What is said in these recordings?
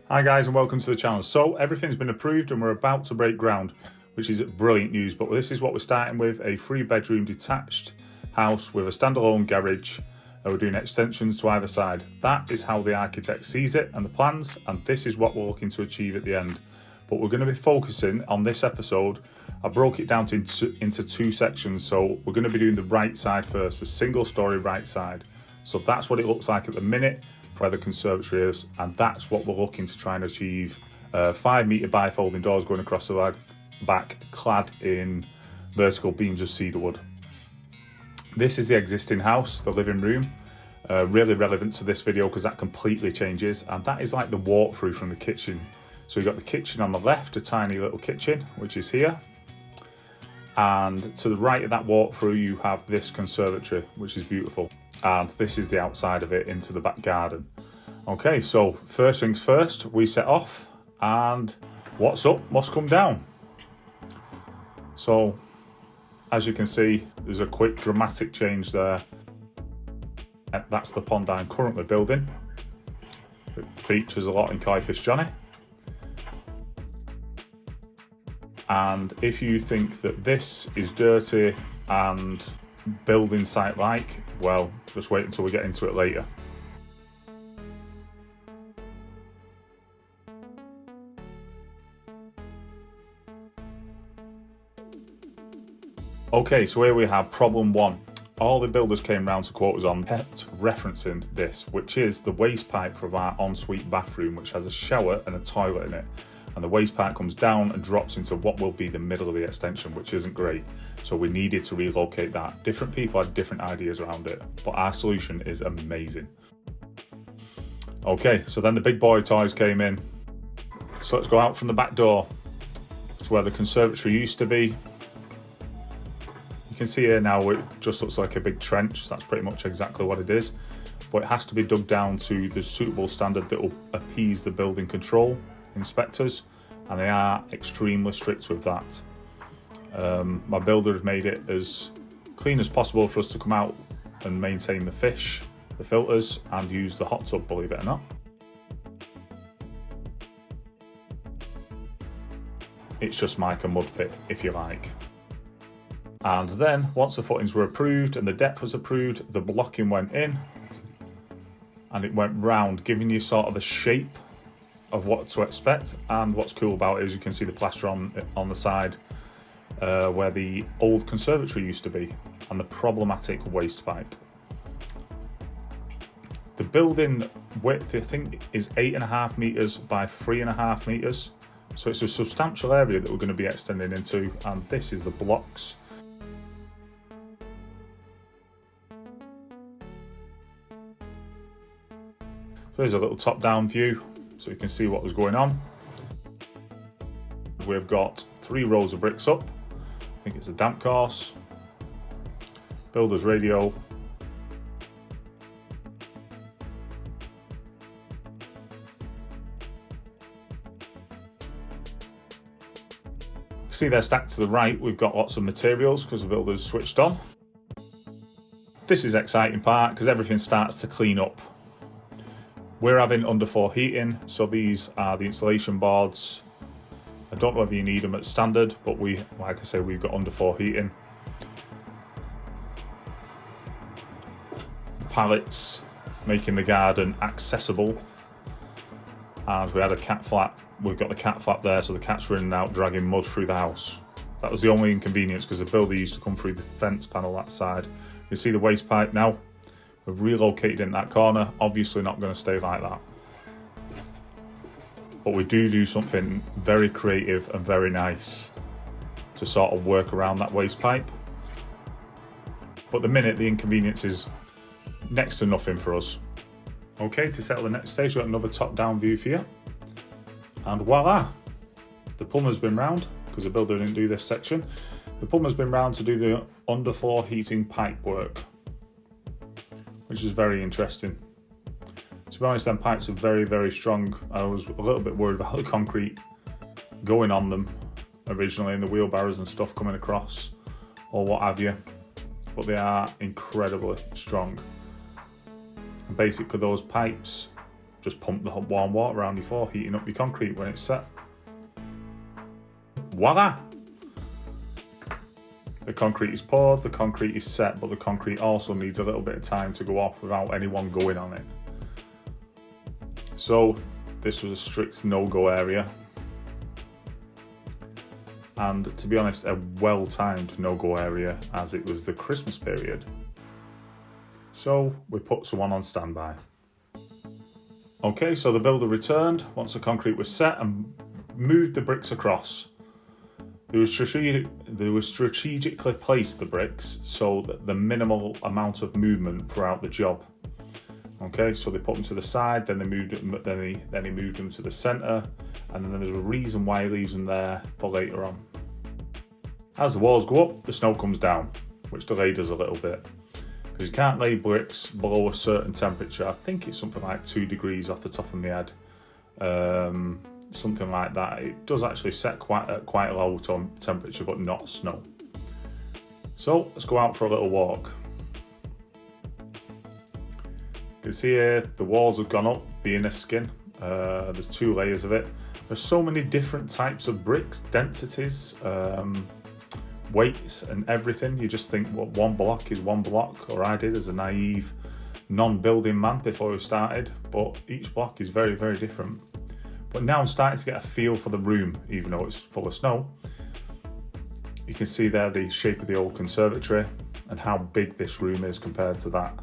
Hi guys and welcome to the channel. So everything's been approved and we're about to break ground, which is brilliant news. But this is what we're starting with: a 3-bedroom detached house with a standalone garage. We're doing extensions to either side. That is how the architect sees it and the plans, and this is what we're looking to achieve at the end. But we're going to be focusing on this episode. I broke it down into two sections. So we're going to be doing the right side first, the single-storey right side. So that's what it looks like at the minute for the conservatory is, and that's what we're looking to try and achieve. 5-metre bifolding doors going across the back, clad in vertical beams of cedar wood. This is the existing house, the living room. Really relevant to this video because that completely changes, and that is like the walkthrough from the kitchen. So you've got the kitchen on the left, a tiny little kitchen, which is here. And to the right of that walkthrough, you have this conservatory, which is beautiful. And this is the outside of it into the back garden. Okay, so first things first, we set off, and what's up must come down. So, as you can see, there's a quick dramatic change there. That's the pond I'm currently building. It features a lot in Koi-Fish Johnny. And if you think that this is dirty and building site like, well, just wait until we get into it later. Okay, so here we have problem one. All the builders came round to quote us on kept referencing this, which is the waste pipe from our ensuite bathroom, which has a shower and a toilet in it. And the waste pipe comes down and drops into what will be the middle of the extension, which isn't great. So we needed to relocate that. Different people had different ideas around it, but our solution is amazing. Okay, so then the big boy toys came in. So let's go out from the back door to where the conservatory used to be. You can see here now it just looks like a big trench. That's pretty much exactly what it is. But it has to be dug down to the suitable standard that will appease the building control inspectors, and they are extremely strict with that. My builder has made it as clean as possible for us to come out and maintain the fish, the filters, and use the hot tub, believe it or not. It's just like a mud pit, if you like. And then once the footings were approved and the depth was approved, the blocking went in and it went round, giving you sort of a shape of what to expect. And what's cool about it is you can see the plaster on the side where the old conservatory used to be, and the problematic waste pipe. The building width, I think, is 8.5 metres by 3.5 metres, so it's a substantial area that we're going to be extending into. And this is the blocks. So here's a little top-down view, so you can see what was going on. We've got 3 rows of bricks up. I think it's a damp course, builder's radio, see they're stacked to the right. We've got lots of materials because the builder's switched on. This is the exciting part because everything starts to clean up. We're having underfloor heating, so these are the insulation boards. I don't know whether you need them at standard, but like I say, we've got underfloor heating. Pallets, making the garden accessible. And we had a cat flap. We've got the cat flap there, so the cat's running out, dragging mud through the house. That was the only inconvenience because the builder used to come through the fence panel that side. You see the waste pipe now? We've relocated in that corner, obviously not going to stay like that. But we do something very creative and very nice to sort of work around that waste pipe. But the minute, the inconvenience is next to nothing for us. Okay, to settle the next stage, we've got another top-down view for you. And voila! The plumber's been round, because the builder didn't do this section. The plumber's been round to do the underfloor heating pipe work, which is very interesting. To be honest, them pipes are very, very strong. I was a little bit worried about the concrete going on them originally, and the wheelbarrows and stuff coming across, or what have you. But they are incredibly strong. And basically those pipes just pump the warm water around your floor, heating up your concrete when it's set. Voila! The concrete is poured, the concrete is set, but the concrete also needs a little bit of time to go off without anyone going on it. So this was a strict no-go area. And to be honest, a well-timed no-go area, as it was the Christmas period. So we put someone on standby. Okay, so the builder returned once the concrete was set and moved the bricks across. They were strategically placed, the bricks, so that the minimal amount of movement throughout the job. Okay, so they put them to the side, then they moved them, then he moved them to the centre, and then there's a reason why he leaves them there for later on. As the walls go up, the snow comes down, which delayed us a little bit. Because you can't lay bricks below a certain temperature. I think it's something like 2 degrees off the top of my head. Something like that. It does actually set quite a low temperature, but not snow. So let's go out for a little walk. You can see here the walls have gone up, the inner skin. There's 2 layers of it. There's so many different types of bricks, densities, weights and everything. You just think, well, one block is one block, or I did as a naive non-building man before we started, but each block is very, very different. But now I'm starting to get a feel for the room, even though it's full of snow. You can see there the shape of the old conservatory and how big this room is compared to that.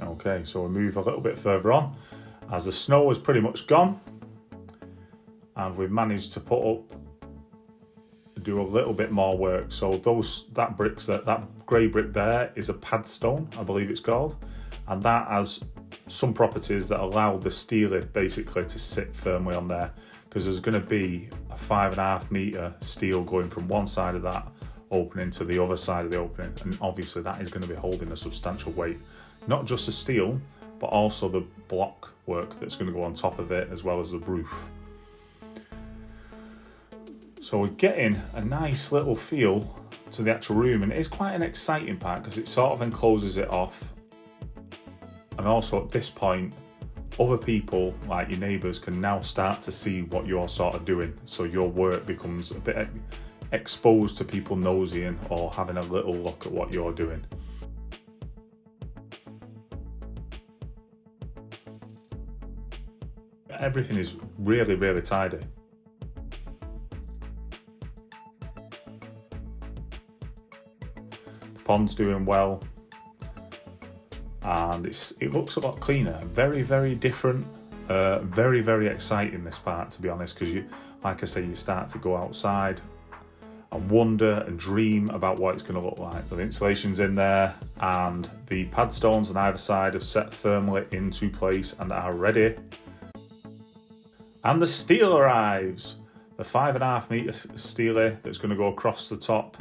Okay, so we move a little bit further on as the snow is pretty much gone, and we've managed to do a little bit more work. So that grey brick there is a pad stone, I believe it's called, and that has some properties that allow the steel basically to sit firmly on there, because there's going to be a 5.5 metre steel going from one side of that opening to the other side of the opening, and obviously that is going to be holding a substantial weight, not just the steel but also the block work that's going to go on top of it, as well as the roof. So we're getting a nice little feel to the actual room, and it is quite an exciting part because it sort of encloses it off. And also at this point, other people, like your neighbours, can now start to see what you're sort of doing. So your work becomes a bit exposed to people nosying or having a little look at what you're doing. Everything is really, really tidy. The pond's doing well, and it looks a lot cleaner. Very, very different. Very, very exciting, this part, to be honest, because like I say, you start to go outside and wonder and dream about what it's going to look like. The insulation's in there, and the pad stones on either side have set firmly into place and are ready. And the steel arrives. The 5.5 metre steeler that's going to go across the top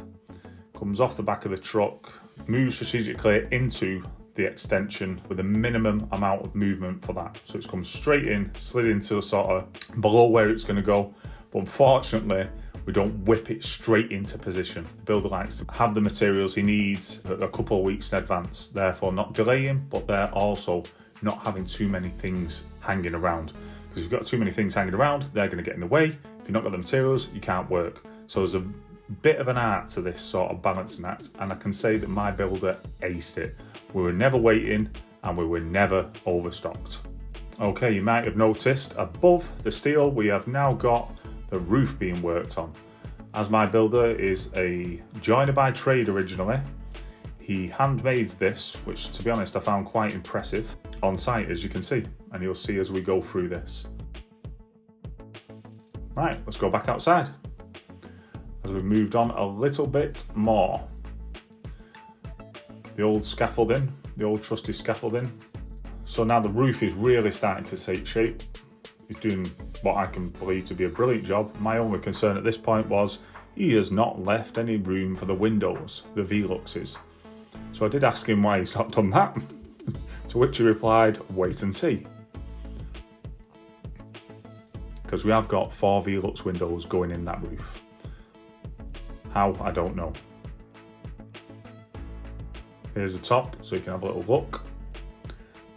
comes off the back of the truck, moves strategically into the extension with a minimum amount of movement for that. So it's come straight in, slid into sort of below where it's going to go. But unfortunately, we don't whip it straight into position. The builder likes to have the materials he needs a couple of weeks in advance, therefore not delaying, but they're also not having too many things hanging around. Because if you've got too many things hanging around, they're going to get in the way. If you've not got the materials, you can't work. So there's a bit of an art to this sort of balancing act, and I can say that my builder aced it. We were never waiting, and we were never overstocked. Okay, you might have noticed above the steel, we have now got the roof being worked on. As my builder is a joiner by trade originally, he handmade this, which to be honest I found quite impressive, on site, as you can see, and you'll see as we go through this. Right, let's go back outside as we've moved on a little bit more. The old scaffolding, the old trusty scaffolding. So now the roof is really starting to take shape. He's doing what I can believe to be a brilliant job. My only concern at this point was he has not left any room for the windows, the V-luxes. So I did ask him why he's not done that, to which he replied, wait and see. Because we have got 4 V-lux windows going in that roof. How, I don't know. Here's the top, so you can have a little look.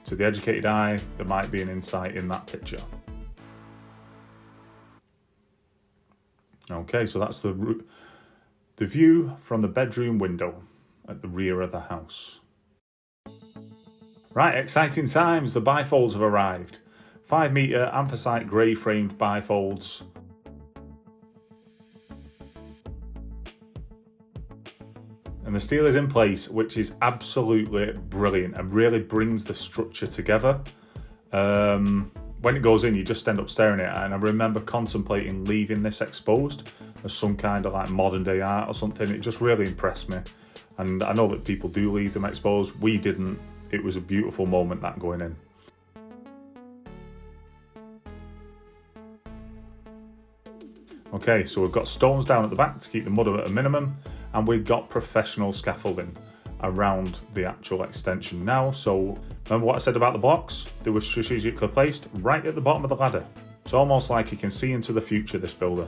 To the educated eye, there might be an insight in that picture. Okay, so that's the view from the bedroom window at the rear of the house. Right, exciting times. The bifolds have arrived. 5 metre anthracite grey framed bifolds. And the steel is in place, which is absolutely brilliant and really brings the structure together. When it goes in, you just end up staring at it, and I remember contemplating leaving this exposed as some kind of like modern day art or something. It just really impressed me, and I know that people do leave them exposed. We didn't. It was a beautiful moment, that going in. Okay, so we've got stones down at the back to keep the mud at a minimum, and we've got professional scaffolding around the actual extension now. So remember what I said about the blocks? They were strategically placed right at the bottom of the ladder. It's almost like you can see into the future, this builder.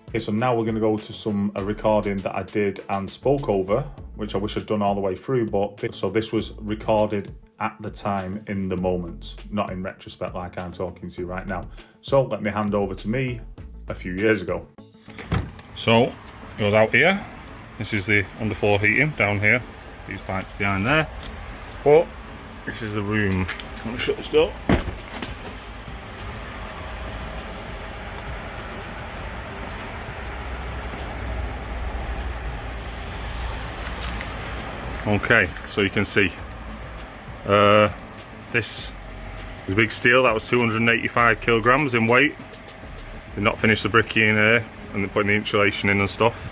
Okay, so now we're going to go to a recording that I did and spoke over, which I wish I'd done all the way through, so this was recorded at the time, in the moment, not in retrospect like I'm talking to you right now. So let me hand over to me a few years ago. So it goes out here. This is the underfloor heating down here. These pipes behind there. But this is the room. I'm going to shut this door. Okay, so you can see this is big steel. That was 285 kilograms in weight. Did not finish the bricking in here, and they're putting the insulation in and stuff.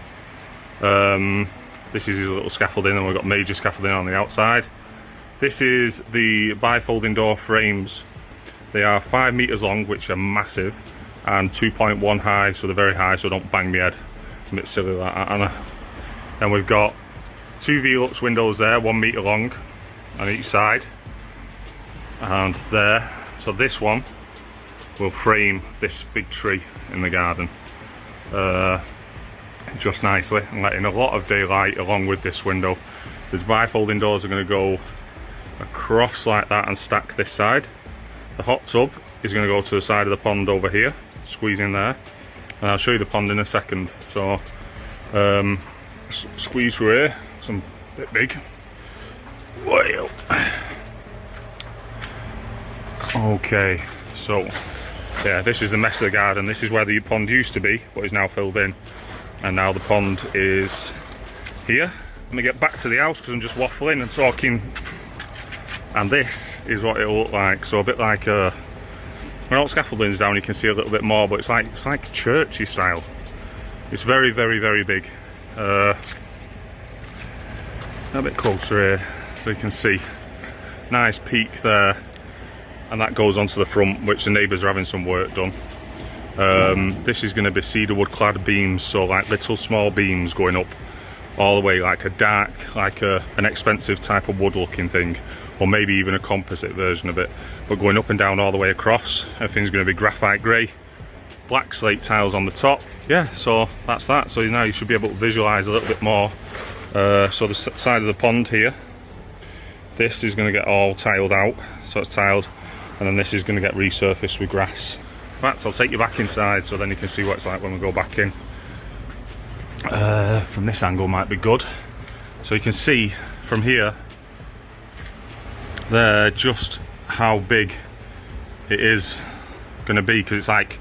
This is his little scaffolding, and we've got major scaffolding on the outside. This is the bifolding door frames. They are 5 meters long, which are massive, and 2.1 high, so they're very high, so don't bang my head. I'm a bit silly like that, Anna. Then we've got 2 Velux windows there, 1 meter long on each side, and there. So this one will frame this big tree in the garden just nicely, and letting a lot of daylight along with this window. The bifolding doors are going to go across like that and stack this side. The hot tub is going to go to the side of the pond over here, squeeze in there, and I'll show you the pond in a second. So squeeze through here, some bit big. Whale. Okay, so yeah, this is the mess of the garden. This is where the pond used to be, but is now filled in. And now the pond is here. Let me get back to the house because I'm just waffling and talking. And this is what it'll look like. So a bit like when all scaffolding's down, you can see a little bit more, but it's like churchy style. It's very, very, very big. A bit closer here so you can see. Nice peak there. And that goes onto the front, which the neighbours are having some work done. This is going to be cedar wood clad beams, so like little small beams going up all the way, like a dark, like an expensive type of wood looking thing, or maybe even a composite version of it, but going up and down all the way across. Everything's going to be graphite grey, black slate tiles on the top. Yeah, so that's that. So now you should be able to visualise a little bit more. So the side of the pond here, this is going to get all tiled out, so it's tiled, and then this is going to get resurfaced with grass. In fact, I'll take you back inside so then you can see what it's like when we go back in. From this angle might be good. So you can see from here there just how big it is going to be, because it's like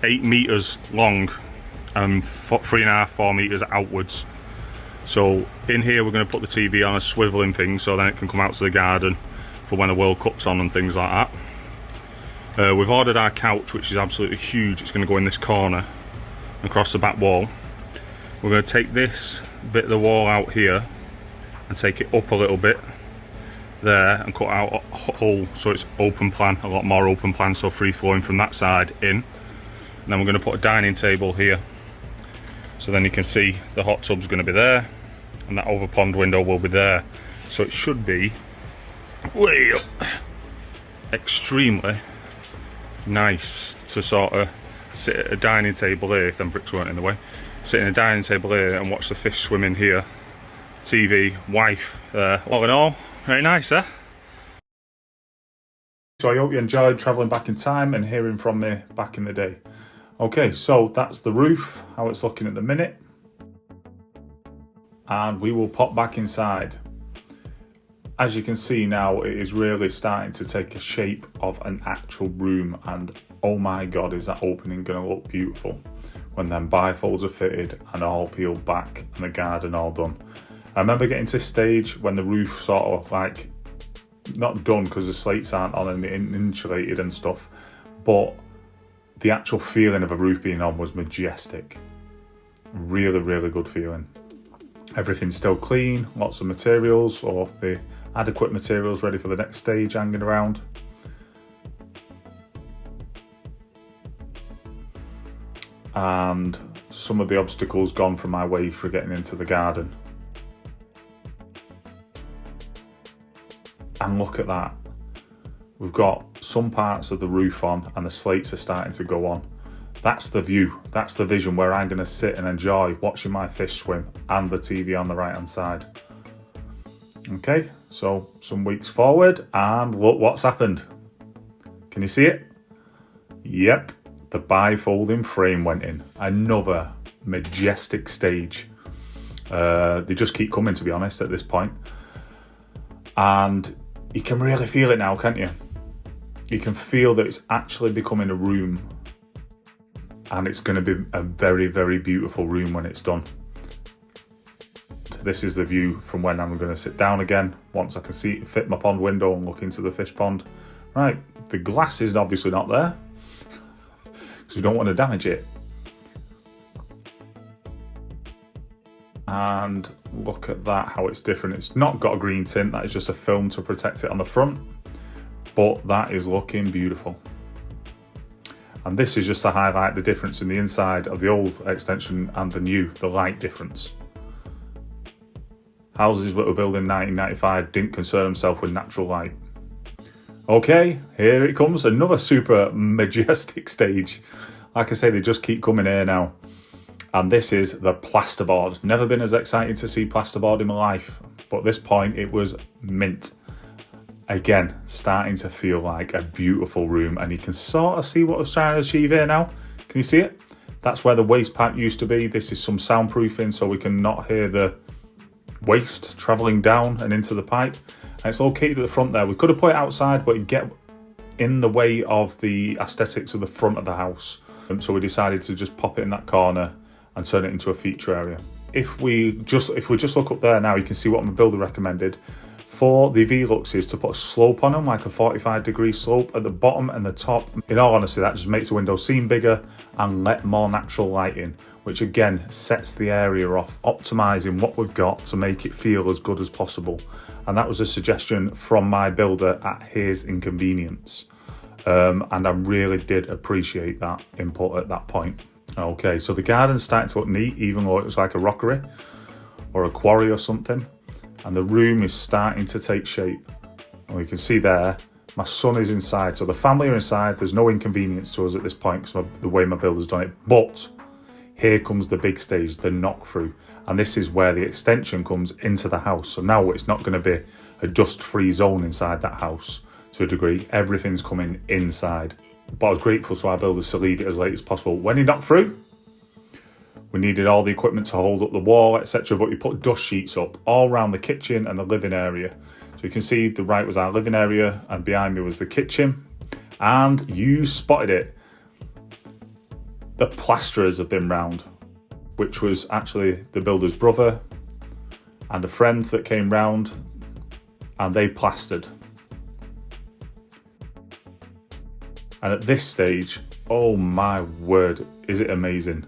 8 meters long and 3.5, 4 meters outwards. So in here we're going to put the TV on a swiveling thing so then it can come out to the garden for when the World Cup's on and things like that. We've ordered our couch, which is absolutely huge. It's going to go in this corner across the back wall. We're going to take this bit of the wall out here and take it up a little bit there and cut out a hole so it's open plan, a lot more open plan, so free flowing from that side in. And then we're going to put a dining table here, so then you can see the hot tub's going to be there and that over pond window will be there. So it should be way up, extremely nice to sort of sit at a dining table here, if them bricks weren't in the way, sit in a dining table here and watch the fish swim in here TV, wife. All in all, very nice, eh? So I hope you enjoyed travelling back in time and hearing from me back in the day. Okay, so that's the roof, how it's looking at the minute. And we will pop back inside. As you can see now, it is really starting to take a shape of an actual room, and oh my god, is that opening going to look beautiful when them bifolds are fitted and all peeled back and the garden all done. I remember getting to this stage when the roof sort of like, not done because the slates aren't on and insulated and stuff, but the actual feeling of a roof being on was majestic. Really, really good feeling. Everything's still clean, lots of materials, or the adequate materials ready for the next stage hanging around. And some of the obstacles gone from my way for getting into the garden. And look at that. We've got some parts of the roof on and the slates are starting to go on. That's the view, that's the vision where I'm going to sit and enjoy watching my fish swim and the TV on the right hand side. Okay, so some weeks forward and look what's happened. Can you see it? Yep, the bifolding frame went in. Another majestic stage. They just keep coming, to be honest, at this point. And you can really feel it now, can't you? You can feel that it's actually becoming a room. And it's going to be a very, very beautiful room when it's done. This is the view from when I'm going to sit down again, once I can fit my pond window and look into the fish pond. Right, the glass is obviously not there, because we don't want to damage it. And look at that, how it's different. It's not got a green tint, that is just a film to protect it on the front, but that is looking beautiful. And this is just to highlight the difference in the inside of the old extension and the new, the light difference. Houses that were built in 1995 didn't concern themselves with natural light. Okay, here it comes, another super majestic stage. Like I say, they just keep coming here now. And this is the plasterboard. Never been as excited to see plasterboard in my life, but at this point it was mint. Again, starting to feel like a beautiful room, and you can sort of see what I was trying to achieve here now. Can you see it? That's where the waste pipe used to be. This is some soundproofing so we can not hear the waste travelling down and into the pipe. And it's located at the front there. We could have put it outside, but it'd get in the way of the aesthetics of the front of the house. So we decided to just pop it in that corner and turn it into a feature area. If we just look up there now, you can see what my builder recommended. For the V-Luxes, to put a slope on them, like a 45-degree slope at the bottom and the top. In all honesty, that just makes the window seem bigger and let more natural light in, which again sets the area off, optimizing what we've got to make it feel as good as possible. And that was a suggestion from my builder at his inconvenience. And I really did appreciate that input at that point. Okay, so the garden's starting to look neat, even though it was like a rockery or a quarry or something. And the room is starting to take shape. And you can see there, my son is inside. So the family are inside. There's no inconvenience to us at this point because of the way my builder's done it. But here comes the big stage, the knock through. And this is where the extension comes into the house. So now it's not going to be a dust-free zone inside that house to a degree. Everything's coming inside. But I was grateful to our builders to leave it as late as possible. When he knocked through, we needed all the equipment to hold up the wall, etc. But we put dust sheets up all around the kitchen and the living area. So you can see the right was our living area and behind me was the kitchen. And you spotted it. The plasterers have been round, which was actually the builder's brother and a friend that came round, and they plastered. And at this stage, oh my word, is it amazing.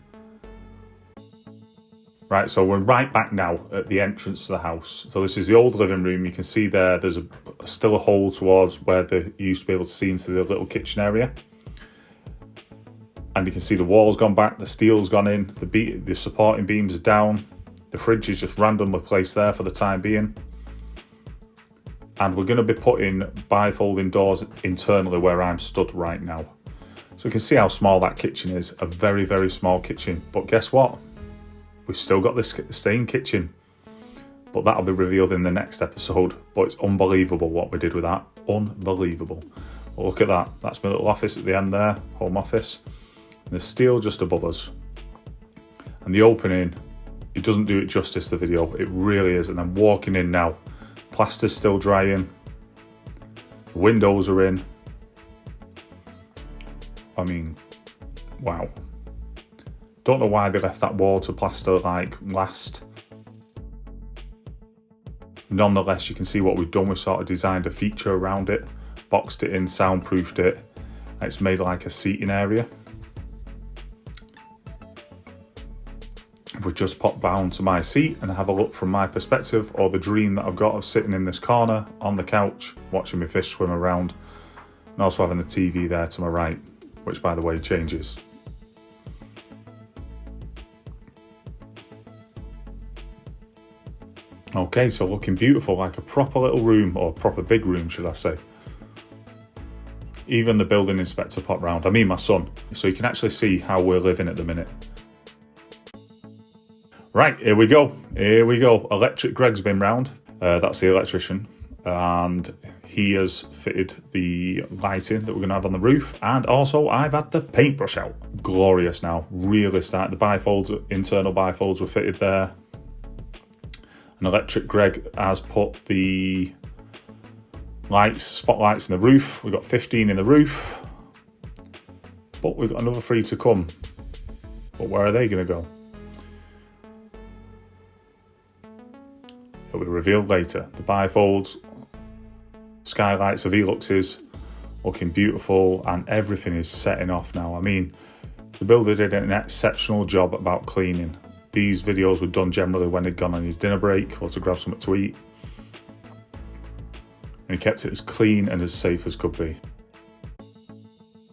Right, so we're right back now at the entrance to the house. So this is the old living room. You can see there's still a hole towards where they used to be able to see into the little kitchen area. And you can see the wall's gone back, the steel's gone in, the supporting beams are down. The fridge is just randomly placed there for the time being. And we're going to be putting bifolding doors internally where I'm stood right now. So you can see how small that kitchen is, a very, very small kitchen. But guess what? We've still got this same kitchen. but that'll be revealed in the next episode. But it's unbelievable what we did with that. Unbelievable. But look at that. That's my little office at the end there, home office. And there's steel just above us. And the opening, it doesn't do it justice, the video. It really is. And I'm walking in now. Plaster's still drying. The windows are in. I mean, wow. Don't know why they left that wall to plaster like last. Nonetheless, you can see what we've done. We've sort of designed a feature around it, boxed it in, soundproofed it. And it's made like a seating area. We've just popped down to my seat and have a look from my perspective, or the dream that I've got of sitting in this corner on the couch, watching my fish swim around, and also having the TV there to my right, which by the way changes. Okay, so looking beautiful, like a proper little room, or proper big room, should I say. Even the building inspector popped round, I mean my son, so you can actually see how we're living at the minute. Right, here we go. Electric Greg's been round. That's the electrician. And he has fitted the lighting that we're going to have on the roof. And also, I've had the paintbrush out. Glorious now. Really started. The bifolds, internal bifolds were fitted there. And Electric Greg has put the lights, spotlights in the roof. We've got 15 in the roof. But we've got another 3 to come. But where are they going to go? It'll be revealed later. The bifolds, skylights of Eluxes, looking beautiful, and everything is setting off now. I mean, the builder did an exceptional job about cleaning. These videos were done generally when he'd gone on his dinner break or to grab something to eat. And he kept it as clean and as safe as could be.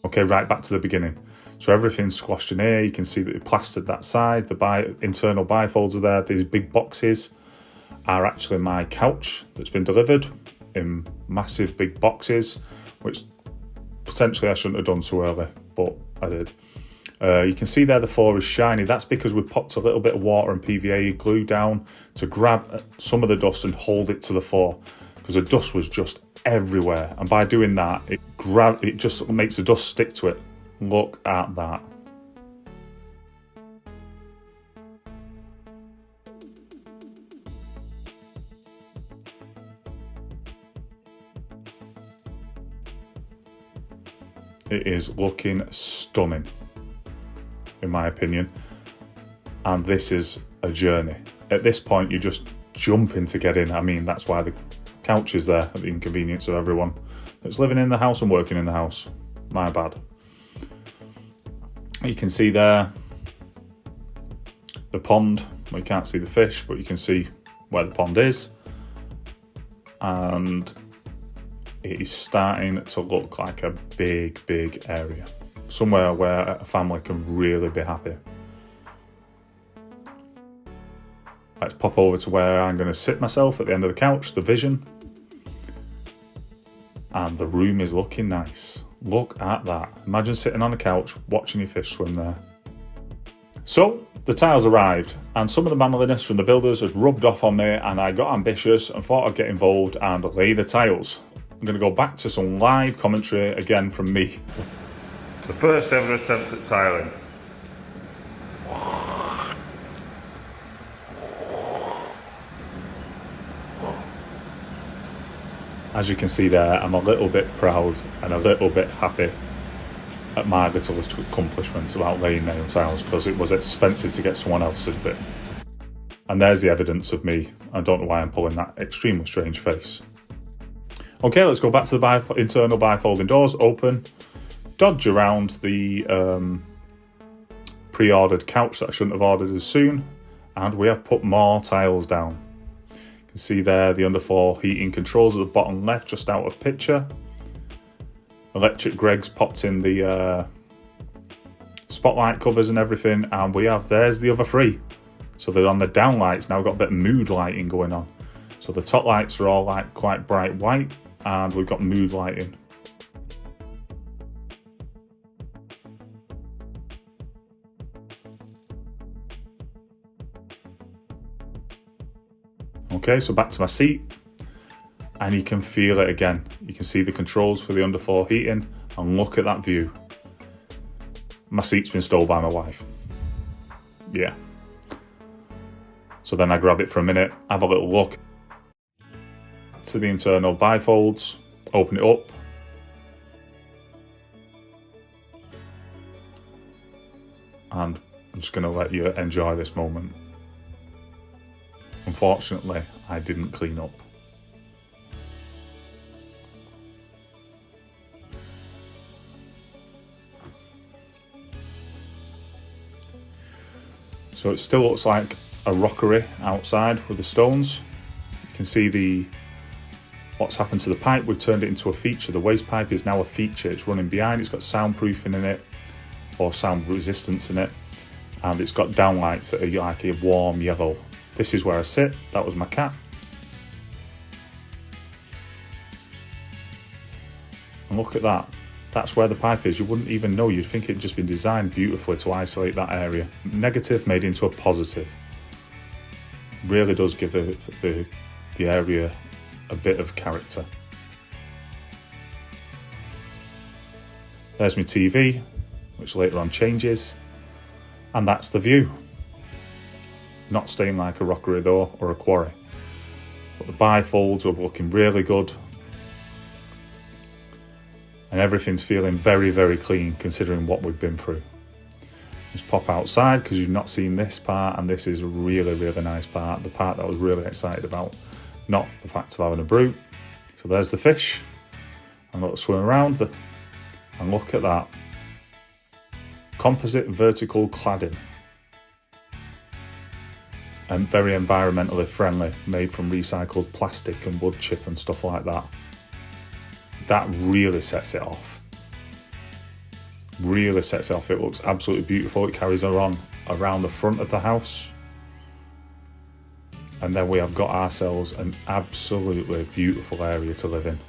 Okay, right back to the beginning. So everything's squashed in here. You can see that he plastered that side. The internal bifolds are there. These big boxes are actually my couch that's been delivered in massive big boxes, which potentially I shouldn't have done so early, but I did. You can see there the floor is shiny. That's because we popped a little bit of water and PVA glue down to grab some of the dust and hold it to the floor, because the dust was just everywhere. And by doing that, it just makes the dust stick to it. Look at that. It is looking stunning, in my opinion. And this is a journey. At this point, you're just jumping to get in. I mean, that's why the couch is there, at the inconvenience of everyone that's living in the house and working in the house. My bad. You can see there the pond. Well, you can't see the fish, but you can see where the pond is. And it is starting to look like a big, big area. Somewhere where a family can really be happy. Let's pop over to where I'm going to sit myself at the end of the couch, the vision. And the room is looking nice. Look at that. Imagine sitting on a couch, watching your fish swim there. So, the tiles arrived, and some of the manliness from the builders had rubbed off on me, and I got ambitious and thought I'd get involved and lay the tiles. I'm going to go back to some live commentary again from me. The first ever attempt at tiling. As you can see there, I'm a little bit proud and a little bit happy at my little accomplishment about laying nail tiles, because it was expensive to get someone else to do it. And there's the evidence of me. I don't know why I'm pulling that extremely strange face. Okay, let's go back to the internal bifolding doors, open, dodge around the pre-ordered couch that I shouldn't have ordered as soon, and we have put more tiles down. You can see there the underfloor heating controls at the bottom left, just out of picture. Electric Greg's popped in the spotlight covers and everything, and there's the other 3. So they're on the down lights now, got a bit of mood lighting going on. So the top lights are all like quite bright white, and we've got mood lighting. Okay, so back to my seat, and you can feel it again. You can see the controls for the underfloor heating, and look at that view. My seat's been stole by my wife. Yeah. So then I grab it for a minute, have a little look to the internal bifolds, open it up. And I'm just going to let you enjoy this moment. Unfortunately, I didn't clean up. So it still looks like a rockery outside with the stones. You can see what's happened to the pipe. We've turned it into a feature. The waste pipe is now a feature. It's running behind. It's got soundproofing in it, or sound resistance in it, and it's got downlights that are like a warm yellow. This is where I sit. That was my cat. And look at that. That's where the pipe is. You wouldn't even know. You'd think it'd just been designed beautifully to isolate that area. Negative made into a positive. Really does give the area a bit of character. There's my TV, which later on changes. And that's the view. Not staying like a rockery though, or a quarry. But the bifolds are looking really good. And everything's feeling very, very clean considering what we've been through. Just pop outside because you've not seen this part, and this is a really, really nice part. The part that I was really excited about, not the fact of having a brew. So there's the fish. I'm going to swim around and look at that. Composite vertical cladding. And very environmentally friendly, made from recycled plastic and wood chip and stuff like that. That really sets it off. Really sets it off. It looks absolutely beautiful. It carries on around the front of the house. And then we have got ourselves an absolutely beautiful area to live in.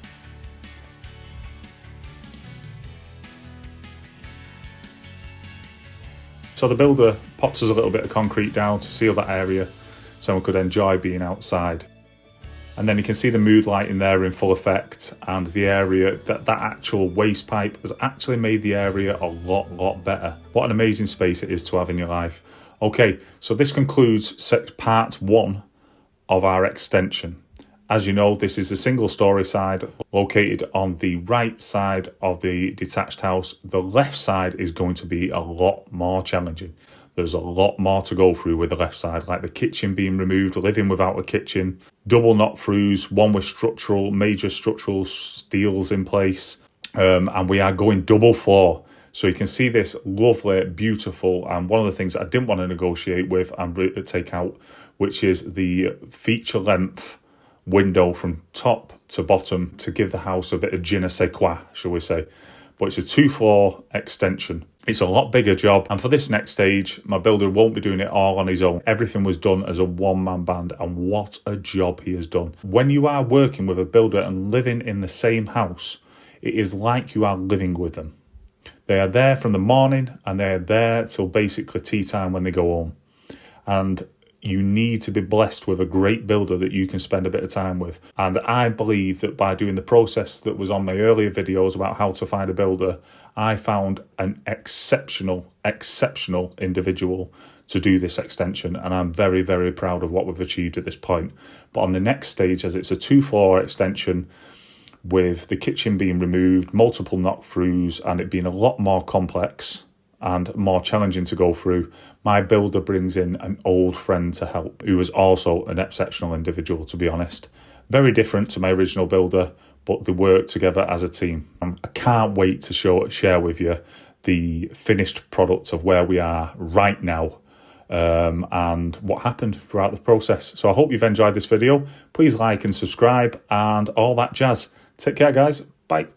So the builder popped us a little bit of concrete down to seal that area so we could enjoy being outside. And then you can see the mood lighting there in full effect, and the area, that actual waste pipe has actually made the area a lot better. What an amazing space it is to have in your life. Okay, so this concludes part 1 of our extension. As you know, this is the single-storey side, located on the right side of the detached house. The left side is going to be a lot more challenging. There's a lot more to go through with the left side, like the kitchen being removed, living without a kitchen, double knock-throughs, one with major structural steels in place, and we are going double floor. So you can see this lovely, beautiful, and one of the things I didn't want to negotiate with and take out, which is the feature length window from top to bottom to give the house a bit of je ne sais quoi, shall we say. But it's a 2-floor extension. It's a lot bigger job, and for this next stage, my builder won't be doing it all on his own. Everything was done as a one-man band, and what a job he has done. When you are working with a builder and living in the same house, it is like you are living with them. They are there from the morning, and they are there till basically tea time when they go home. And you need to be blessed with a great builder that you can spend a bit of time with. And I believe that by doing the process that was on my earlier videos about how to find a builder, I found an exceptional individual to do this extension. And I'm very, very proud of what we've achieved at this point. But on the next stage, as it's a 2-floor extension with the kitchen being removed, multiple knock-throughs, and it being a lot more complex and more challenging to go through, my builder brings in an old friend to help, who is also an exceptional individual, to be honest. Very different to my original builder, but they work together as a team. I can't wait to share with you the finished product of where we are right now, and what happened throughout the process. So I hope you've enjoyed this video. Please like and subscribe and all that jazz. Take care, guys. Bye.